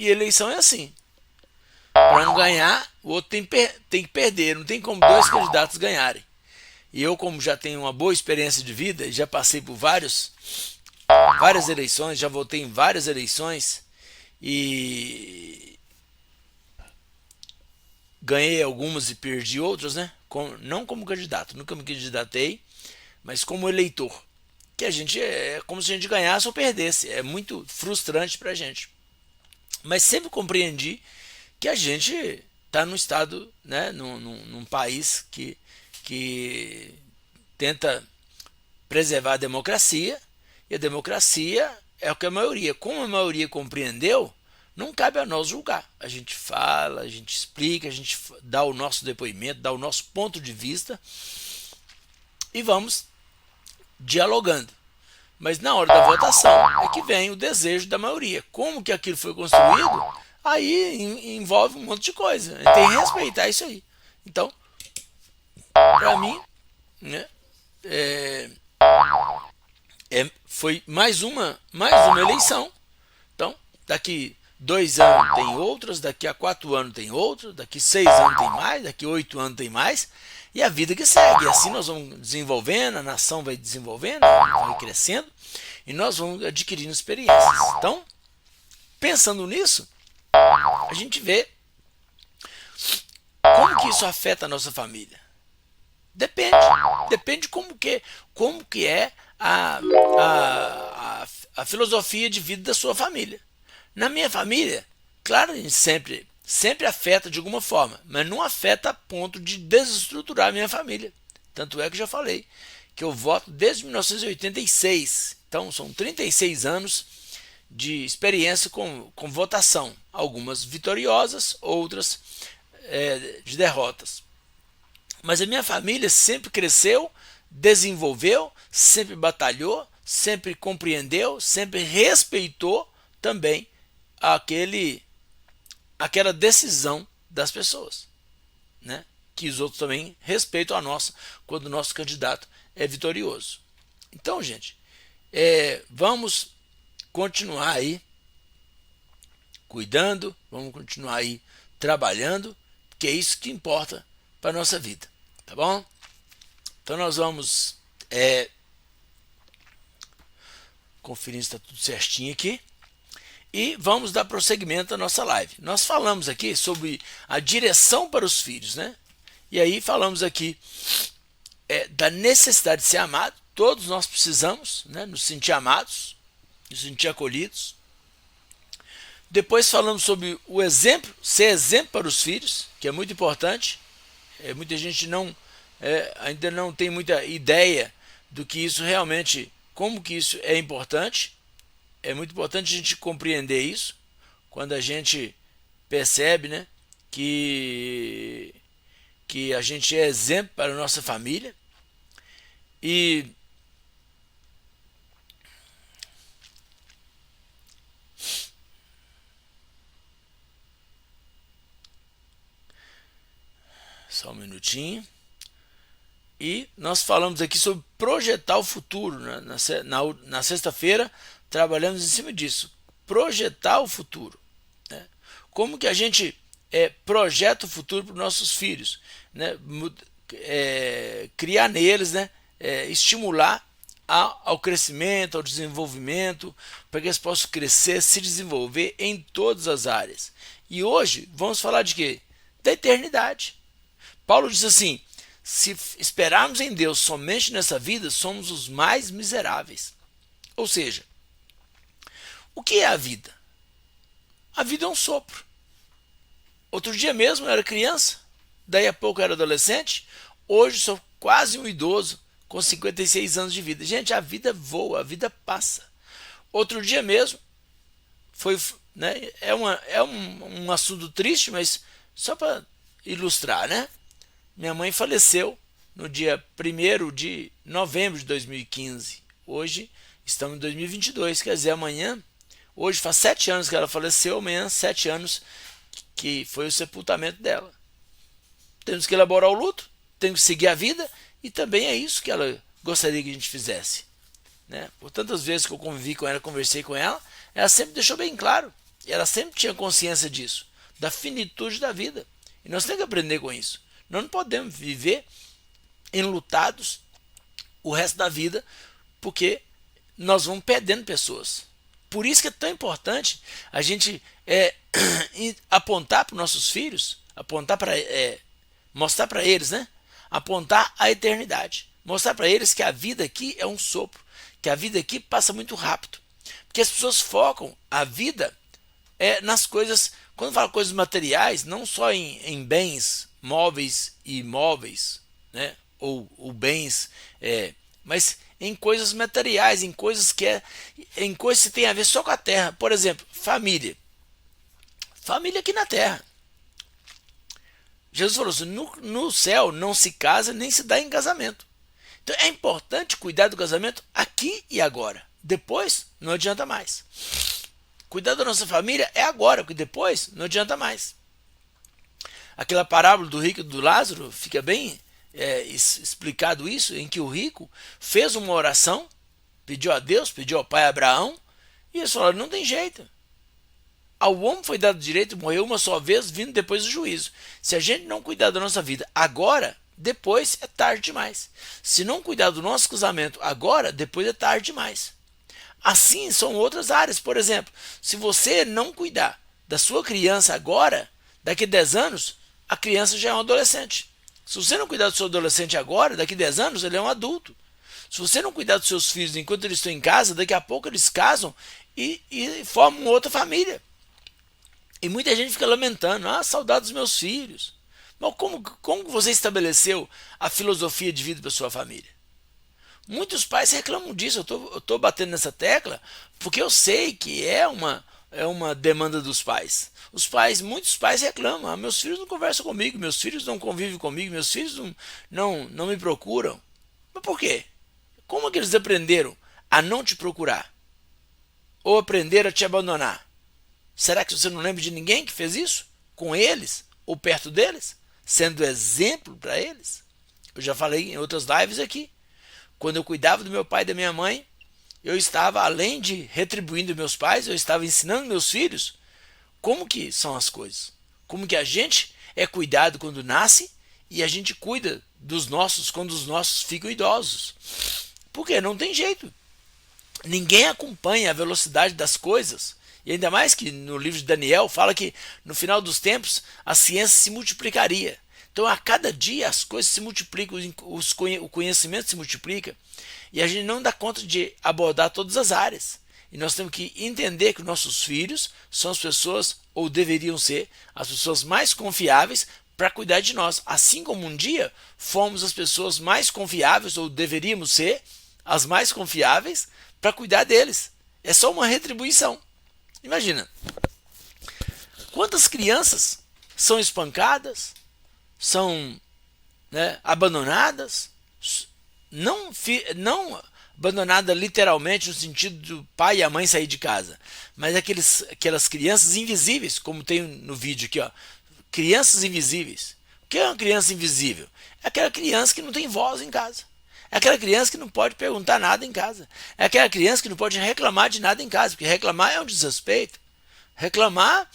E eleição é assim. Para um ganhar, o outro tem que perder. Não tem como dois candidatos ganharem. E eu, como já tenho uma boa experiência de vida, já passei por várias eleições, já votei em várias eleições e ganhei algumas e perdi outras, né? Não como candidato, nunca me candidatei, mas como eleitor. Que a gente é como se a gente ganhasse ou perdesse. É muito frustrante pra gente. Mas sempre compreendi que a gente está num estado, né, num país que tenta preservar a democracia, e a democracia é o que a maioria, como a maioria compreendeu, não cabe a nós julgar. A gente fala, a gente explica, a gente dá o nosso depoimento, dá o nosso ponto de vista e vamos dialogando. Mas na hora da votação é que vem o desejo da maioria. Como que aquilo foi construído, aí envolve um monte de coisa. A gente tem que respeitar isso aí. Então, para mim, né, é, foi mais uma eleição. Então, daqui 2 anos tem outras, daqui a 4 anos tem outras, daqui 6 anos tem mais, daqui 8 anos tem mais, e a vida que segue. E assim nós vamos desenvolvendo, a nação vai desenvolvendo, vai crescendo, e nós vamos adquirindo experiências. Então, pensando nisso, a gente vê como que isso afeta a nossa família. Depende. Depende como que é a filosofia de vida da sua família. Na minha família, claro, a gente sempre afeta de alguma forma, mas não afeta a ponto de desestruturar a minha família. Tanto é que eu já falei que eu voto desde 1986. Então são 36 anos de experiência com votação. Algumas vitoriosas, outras de derrotas. Mas a minha família sempre cresceu, desenvolveu, sempre batalhou, sempre compreendeu, sempre respeitou também aquela decisão das pessoas, né? Que os outros também respeitam a nossa quando o nosso candidato é vitorioso. Então, gente, vamos continuar aí cuidando, vamos continuar aí trabalhando, que é isso que importa para a nossa vida, tá bom? Então nós vamos conferir se está tudo certinho aqui e vamos dar prosseguimento à nossa live. Nós falamos aqui sobre a direção para os filhos, né? E aí falamos aqui da necessidade de ser amado. Todos nós precisamos, né, nos sentir amados, nos sentir acolhidos. Depois falamos sobre o exemplo, ser exemplo para os filhos, que é muito importante. Muita gente ainda não tem muita ideia do que isso realmente, como que isso é importante. É muito importante a gente compreender isso quando a gente percebe, né, que a gente é exemplo para a nossa família. E só um minutinho. E nós falamos aqui sobre projetar o futuro, né? Na sexta-feira trabalhamos em cima disso, projetar o futuro, né? Como que a gente projeta o futuro para os nossos filhos, né? Criar neles, né? Estimular ao crescimento, ao desenvolvimento, para que eles possam crescer, se desenvolver em todas as áreas. E hoje vamos falar de quê? Da eternidade. Paulo diz assim: se esperarmos em Deus somente nessa vida, somos os mais miseráveis. Ou seja, o que é a vida? A vida é um sopro. Outro dia mesmo eu era criança, daí a pouco eu era adolescente, hoje sou quase um idoso com 56 anos de vida. Gente, a vida voa, a vida passa. Outro dia mesmo, foi, né, um assunto triste, mas só para ilustrar, né? Minha mãe faleceu no dia 1º de novembro de 2015. Hoje estamos em 2022, quer dizer, amanhã, hoje faz 7 anos que ela faleceu, amanhã 7 anos que foi o sepultamento dela. Temos que elaborar o luto, temos que seguir a vida, e também é isso que ela gostaria que a gente fizesse, né? Por tantas vezes que eu convivi com ela, conversei com ela, ela sempre deixou bem claro E ela sempre tinha consciência disso, da finitude da vida. E nós temos que aprender com isso. Nós não podemos viver enlutados o resto da vida, porque nós vamos perdendo pessoas. Por isso que é tão importante a gente apontar para os nossos filhos, apontar para mostrar para eles, né? Apontar a eternidade, mostrar para eles que a vida aqui é um sopro, que a vida aqui passa muito rápido, porque as pessoas focam a vida nas coisas. Quando fala coisas materiais, não só em bens móveis e imóveis, né? ou bens, mas em coisas materiais, em coisas em coisas que tem a ver só com a terra. Por exemplo, família. Família aqui na terra. Jesus falou assim: no céu não se casa nem se dá em casamento. Então é importante cuidar do casamento aqui e agora. Depois não adianta mais. Cuidar da nossa família é agora, porque depois não adianta mais. Aquela parábola do rico e do Lázaro fica bem explicado isso, em que o rico fez uma oração, pediu a Deus, pediu ao pai Abraão, e eles falaram: não tem jeito. Ao homem foi dado o direito de morrer uma só vez, vindo depois do juízo. Se a gente não cuidar da nossa vida agora, depois é tarde demais. Se não cuidar do nosso casamento agora, depois é tarde demais. Assim são outras áreas. Por exemplo, se você não cuidar da sua criança agora, daqui a 10 anos, a criança já é um adolescente. Se você não cuidar do seu adolescente agora, daqui a 10 anos, ele é um adulto. Se você não cuidar dos seus filhos enquanto eles estão em casa, daqui a pouco eles casam e formam outra família. E muita gente fica lamentando: saudade dos meus filhos. Mas como você estabeleceu a filosofia de vida para sua família? Muitos pais reclamam disso. Eu estou batendo nessa tecla porque eu sei que é uma demanda dos pais. Muitos pais reclamam: meus filhos não conversam comigo, meus filhos não convivem comigo, meus filhos não me procuram. Mas por quê? Como é que eles aprenderam a não te procurar? Ou aprenderam a te abandonar? Será que você não lembra de ninguém que fez isso com eles ou perto deles, sendo exemplo para eles? Eu já falei em outras lives aqui. Quando eu cuidava do meu pai e da minha mãe, eu estava, além de retribuindo meus pais, eu estava ensinando meus filhos como que são as coisas. Como que a gente é cuidado quando nasce e a gente cuida dos nossos quando os nossos ficam idosos. Porque não tem jeito. Ninguém acompanha a velocidade das coisas. E ainda mais que no livro de Daniel fala que no final dos tempos a ciência se multiplicaria. Então a cada dia as coisas se multiplicam, o conhecimento se multiplica e a gente não dá conta de abordar todas as áreas. E nós temos que entender que nossos filhos são as pessoas, ou deveriam ser, as pessoas mais confiáveis para cuidar de nós. Assim como um dia fomos as pessoas mais confiáveis, ou deveríamos ser as mais confiáveis para cuidar deles. É só uma retribuição. Imagina, quantas crianças são espancadas, são abandonadas, não abandonada literalmente no sentido do pai e a mãe sair de casa, mas aquelas crianças invisíveis, como tem no vídeo aqui, ó, crianças invisíveis. O que é uma criança invisível? É aquela criança que não tem voz em casa. É aquela criança que não pode perguntar nada em casa. É aquela criança que não pode reclamar de nada em casa, porque reclamar é um desrespeito. Reclamar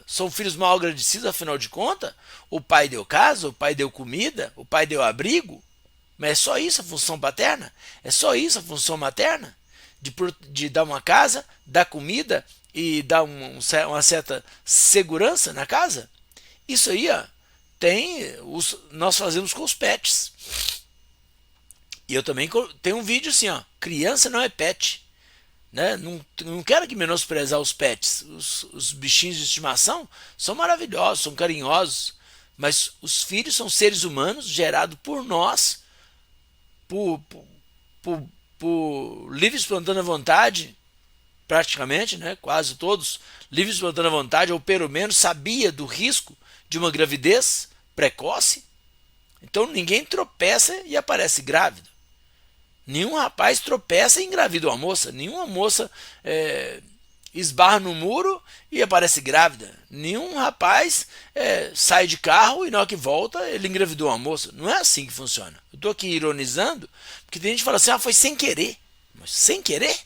são filhos mal agradecidos, afinal de contas. O pai deu casa, o pai deu comida, o pai deu abrigo. Mas é só isso a função paterna? É só isso a função materna? De dar uma casa, dar comida e dar uma certa segurança na casa? Isso aí, ó, nós fazemos com os pets. E eu também tenho um vídeo assim, ó: criança não é pet. Né? Não quero aqui menosprezar os pets. Os bichinhos de estimação são maravilhosos, são carinhosos. Mas os filhos são seres humanos gerados por nós, por livre espontânea vontade, praticamente, né? Quase todos livre espontânea vontade, ou pelo menos sabia do risco de uma gravidez precoce. Então ninguém tropeça e aparece grávido. Nenhum rapaz tropeça e engravida uma moça. Nenhuma moça esbarra no muro e aparece grávida. Nenhum rapaz sai de carro e na hora que volta ele engravidou uma moça. Não é assim que funciona. Eu estou aqui ironizando, porque tem gente que fala assim: foi sem querer. Mas sem querer?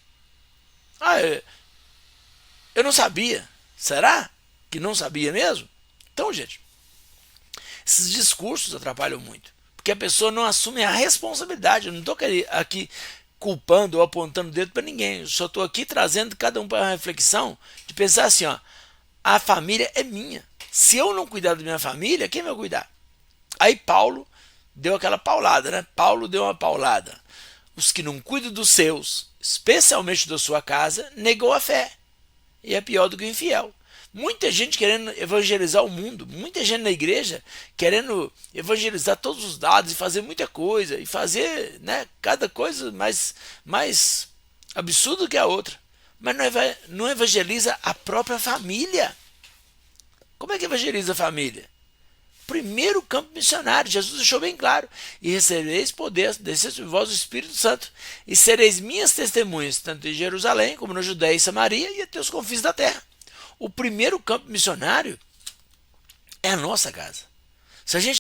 Eu não sabia. Será que não sabia mesmo? Então, gente, esses discursos atrapalham muito. Porque a pessoa não assume a responsabilidade. Eu não estou aqui culpando ou apontando o dedo para ninguém. Eu só estou aqui trazendo cada um para uma reflexão de pensar assim, ó, a família é minha. Se eu não cuidar da minha família, quem vai cuidar? Aí Paulo deu aquela paulada, né? Paulo deu uma paulada. Os que não cuidam dos seus, especialmente da sua casa, negou a fé. E é pior do que o infiel. Muita gente querendo evangelizar o mundo, muita gente na igreja querendo evangelizar todos os lados e fazer muita coisa, e fazer, né, cada coisa mais absurda que a outra. Mas não evangeliza a própria família. Como é que evangeliza a família? Primeiro campo missionário, Jesus deixou bem claro: e recebereis poder, descer sobre vós o Espírito Santo, e sereis minhas testemunhas, tanto em Jerusalém, como na Judéia e Samaria, e até os confins da terra. O primeiro campo missionário é a nossa casa. Se a gente